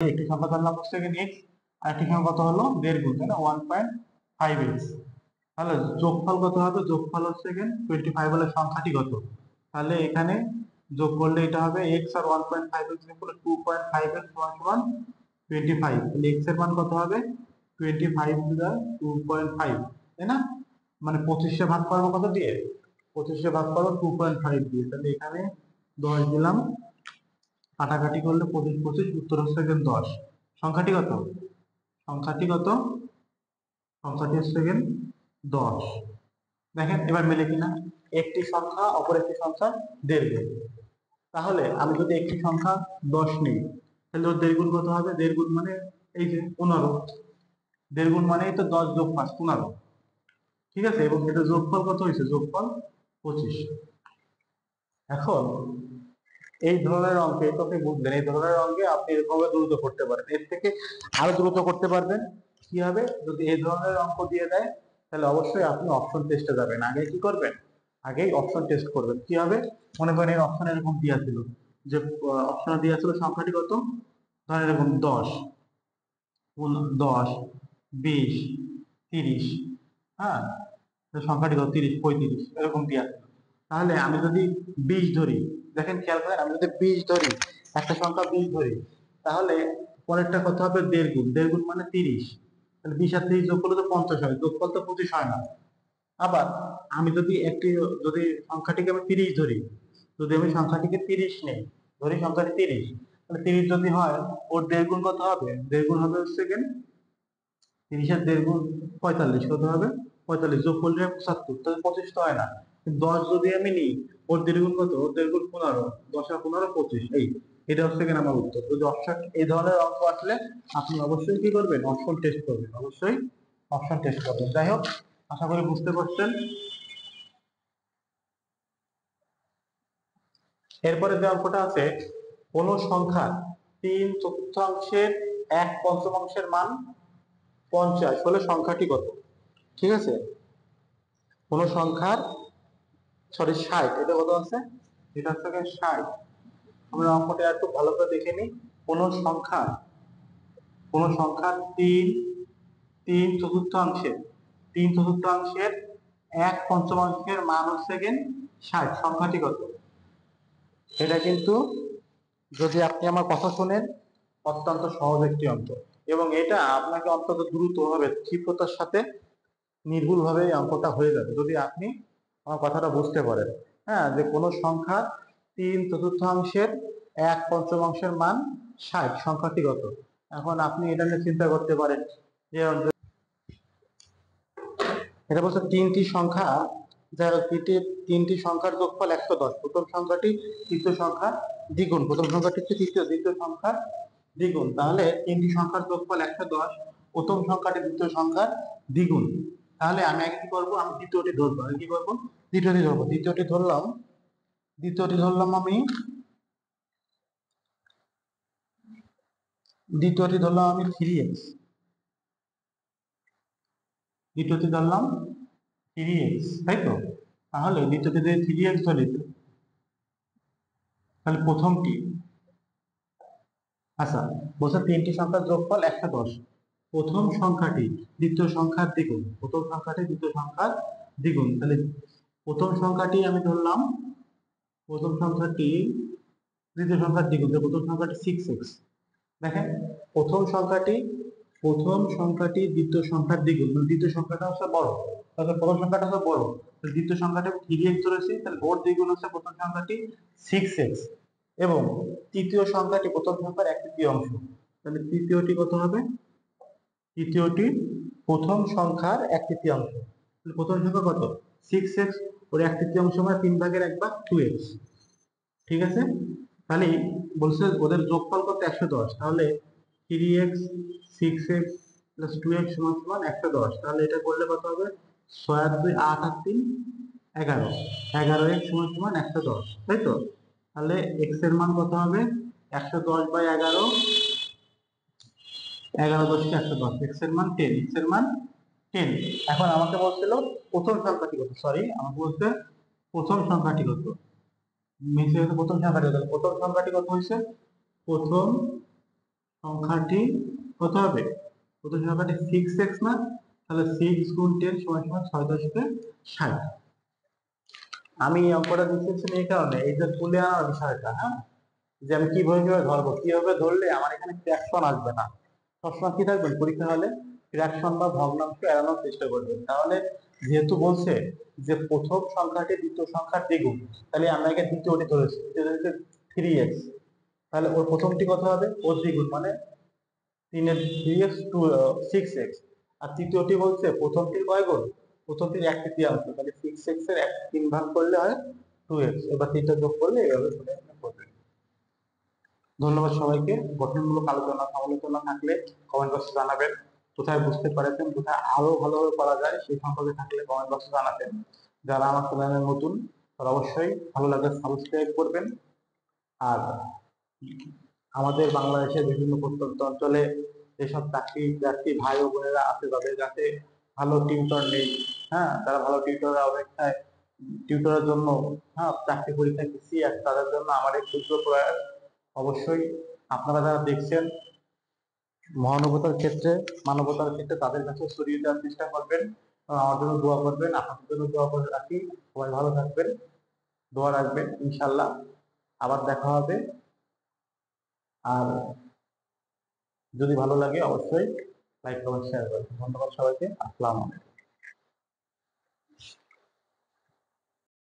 একটি সংখ্যা ধরলাম সেকেন্ড এক্স, আর একটি সংখ্যা কত হলো 1.5 গুণ, তাই না 1.5x। তাহলে যোগফল কত হবে? যোগফল হচ্ছে এখানে 25 হলে সংখ্যাটি কত? তাহলে এখানে যোগ করলে এটা হবে x আর 1.5x এর 2.5x সমান 25। তাহলে x এর মান কত হবে? 25 টু দা 2.5, তাই না? মানে 25 ভাগ করবো কত দিয়ে? 25 ভাগ করবো 2.5 দিয়ে। তাহলে এখানে 10 দিলাম, কাটাকাটি করলে 25 25, উত্তর হচ্ছে 10। সংখ্যাটি কত? সংখ্যাটি কত? সংখ্যাটি হচ্ছে 10। দেখেন এবার মিলে কিনা, একটি সংখ্যা অপর একটি সংখ্যা 1.5 গুণ। তাহলে আমি যদি একটি সংখ্যা 10 নিই, তাহলে ওর 1.5 গুণ কত হবে? 1.5 গুণ মানে এই যে 15। 1.5 গুণ মানেই তো 10 যোগ 5 15, ঠিক আছে? এবং এটা যোগফল কত হয়েছে? যোগফল 25। এখন এই ধরনের অঙ্কে তো আপনি বুঝলেন, এই ধরনের অঙ্কে আপনি এরকম দ্রুত করতে পারেন। এর থেকে আরো দ্রুত করতে পারবেন কিভাবে? যদি এই ধরনের অঙ্ক দিয়ে দেয়, তাহলে অবশ্যই আপনি অপশন টেস্টে যাবেন। আগে কি করবেন? আগেই অপশন টেস্ট করবেন। কিভাবে? মনে করেন এই অপশন এরকম দেওয়া ছিল, যে অপশন দেওয়া ছিল সংখ্যাটি কত, ধরেন এরকম 10, 10, 20, 30, হ্যাঁ, সংখ্যাটি কত, 30, 35 এরকম দেওয়া ছিল। তাহলে আমি যদি 20 ধরি, দেখেন খেয়াল করেন, আমি যদি 20 ধরি, একটা সংখ্যা 20 ধরি, তাহলে পরেরটা কত হবে? 1.5 গুণ। 1.5 গুণ মানে 30। তাহলে 20 আর 30 যোগ করলে তো 50 হয়, যোগফল তো 25 হয় না। আবার আমি যদি সংখ্যাটিকে আমি 30 ধরি, যদি আমি সংখ্যাটিকে 30 নেই, ধরি সংখ্যাটি 30, তাহলে 30 যদি হয়, ওর 1.5 গুণ কত হবে? 1.5 গুণ হবে হচ্ছে 30 এর 1.5 গুণ 45, কত হবে? 45 যোগ করলে 75, তাহলে 25 তো হয় না। 10 যদি আমি নিই, ওর 1.5 গুণ কত? ওর 1.5 গুণ 15, 10 আর 15 25, এটা হচ্ছে কিনা আমার উত্তর। যদি অপশন এই ধরনের অঙ্ক আসলে আপনি অবশ্যই কি করবেন? অপশন টেস্ট করবেন, অবশ্যই অপশন টেস্ট করবেন। যাই হোক, আশা করি বুঝতে পারছেন। এরপরে যে অঙ্কটা আছে, কোন সংখ্যার 3/4 1/5 মান 50 হলে সংখ্যাটি কত? ঠিক আছে, কোন সংখ্যার, সরি 60, এটা কত আছে? এটা হচ্ছে 60। আমরা অঙ্কটা একটু ভালো করে দেখে নিই। কোন সংখ্যা, কোন সংখ্যার 3/4 1/5 মান হচ্ছে 60, সংখ্যাটি কত? এটা কিন্তু, যদি আপনি আমার কথা শুনেন, অত্যন্ত সহজ একটি অঙ্ক, এবং এটা আপনাকে অত্যন্ত দ্রুত ভাবে, ক্ষিপ্রতার সাথে, নির্ভুল ভাবে এই অঙ্কটা হয়ে যাবে যদি আপনি আমার কথাটা বুঝতে পারেন। হ্যাঁ, যে কোন সংখ্যা 3/4 মান 60, সংখ্যাটি কত? এখন আপনি এটা নিয়ে চিন্তা করতে পারেন যে এটা বলছে তিনটি সংখ্যা, যারা তিনটি সংখ্যার যোগফল 110। প্রথম সংখ্যাটি তৃতীয় সংখ্যা দ্বিগুণ, প্রথম সংখ্যাটি হচ্ছে দ্বিতীয় সংখ্যার দ্বিগুণ। তাহলে তিনটি সংখ্যার যোগফল 110, প্রথম সংখ্যাটি দ্বিতীয় সংখ্যার দ্বিগুণ। তাহলে আমি আগে কি করবো? আমি দ্বিতীয়টি ধরবো। আমি কি করবো? দ্বিতীয়টি ধরবো। দ্বিতীয়টি ধরলাম আমি 3x। দ্বিতীয়টি ধরলাম 3x, তাই তো? তাহলে দ্বিতীয়টি যদি 3x ধরি, তাহলে প্রথমটি, আচ্ছা, বলছে তিনটি সংখ্যার যোগফল 110, প্রথম সংখ্যাটি দ্বিতীয় সংখ্যার দ্বিগুণ, প্রথম সংখ্যাটি দ্বিতীয় সংখ্যার দ্বিগুণ। তাহলে প্রথম সংখ্যাটি আমি ধরলাম, প্রথম সংখ্যাটি দ্বিতীয় সংখ্যার দ্বিগুণ, প্রথম সংখ্যাটি 6x। দেখেন, প্রথম সংখ্যাটি দ্বিতীয় সংখ্যার দ্বিগুণ, মানে দ্বিতীয় সংখ্যাটা হচ্ছে বড়, তাহলে প্রথম সংখ্যাটা হচ্ছে বড়, তাহলে দ্বিতীয় সংখ্যাটা 3x ধরেছি, তাহলে ওর দ্বিগুণ হচ্ছে প্রথম সংখ্যাটি 6x, এবং তৃতীয় সংখ্যাটি প্রথম সংখ্যার 1/3। তাহলে তৃতীয়টি কত হবে? তৃতীয়টি প্রথম সংখ্যার 1/3। তাহলে প্রথম সংখ্যা কত? 6x, ওর 1/3 মানে 3/1 2x। ঠিক আছে, তাহলে বলছে ওদের যোগফল কত? 110। তাহলে 3x 6x প্লাস 2x সমান সমান 110। তাহলে এটা করলে কত হবে? 6 আর 2 8 আর 3 11, 11x সমান সমান 110, তাই তো? তাহলে x এর মান কত হবে? 110/11, 11 10 110, x এর মান 10, x এর মান 10। এখন আমাকে বলছিল প্রথম সংখ্যাটি কত, সরি আমাকে বলছে প্রথম সংখ্যাটি কত, প্রথম সংখ্যাটি কত? প্রথম সংখ্যাটি কত হয়েছে? প্রথম সংখ্যাটি কত হবে? প্রথম সংখ্যাটি 6x না? তাহলে 6 গুণ 10 সমান সমান 6 দশকে 60। আমি এই অঙ্কটা দিচ্ছি এই কারণে, এই যে তুলে আনার বিষয়টা, হ্যাঁ, যে আমি কিভাবে ধরবো, কিভাবে ধরলে আমার এখানে ফ্র্যাকশন আসবে না। সবসময় কি থাকবেন পরীক্ষা হলে, ফ্র্যাকশন বা ভগ্নাংশ এড়ানোর চেষ্টা করবেন। তাহলে যেহেতু বলছে যে প্রথম সংখ্যাটি দ্বিতীয় সংখ্যার দ্বিগুণ, তাহলে আমরা এখানে দ্বিতীয়টি ধরেছি, যেটা হচ্ছে 3x। তাহলে ওর প্রথমটি কত হবে? ওর দ্বিগুণ মানে 3 এর 3x 6x। আর তৃতীয়টি বলছে প্রথমটির কয় গুণ? প্রথমটির 1/3, তাহলে 6x এর 3 ভাগ করলে হয় 2x। এবার 3টা যোগ করলে এইভাবে করে করবে। ধন্যবাদ সবাইকে। গঠনমূলক আলোচনা সমালোচনা থাকলে কমেন্ট বক্সে জানাবেন। কোথায় বুঝতে পারেছেন, কোথায় আরো ভালোভাবে করা যায় সেই সম্পর্কে থাকলে কমেন্ট বক্সে জানাবেন। যারা আমার চ্যানেলে নতুন তারা অবশ্যই ভালো লাগলে সাবস্ক্রাইব করবেন। আর আমাদের বাংলাদেশের বিভিন্ন প্রত্যন্ত অঞ্চলে যেসব চাকরি প্রার্থী ভাই ও বোনেরা আছে, তাদের কাছে ভালো টিউটর নেই, হ্যাঁ, তারা ভালো টিউটরের অপেক্ষায় টিউটরের জন্য, হ্যাঁ, চাকরি পরীক্ষায় পিছিয়ে আছে, তাদের জন্য আমার এই ক্ষুদ্র প্রয়াস। অবশ্যই আপনারা যারা দেখছেন মানবতার ক্ষেত্রে তাদের কাছে সরিয়ে দেওয়ার চেষ্টা করবেন। আমার জন্য দোয়া করবেন, আপনাদের জন্য দোয়া করে রাখি। সবাই ভালো থাকবেন, দোয়া রাখবেন, ইনশাল্লাহ আবার দেখা হবে। আর যদি ভালো লাগে অবশ্যই লাইক কমেন্ট শেয়ার করবেন। ধন্যবাদ সবাইকে। আসসালামু আলাইকুম।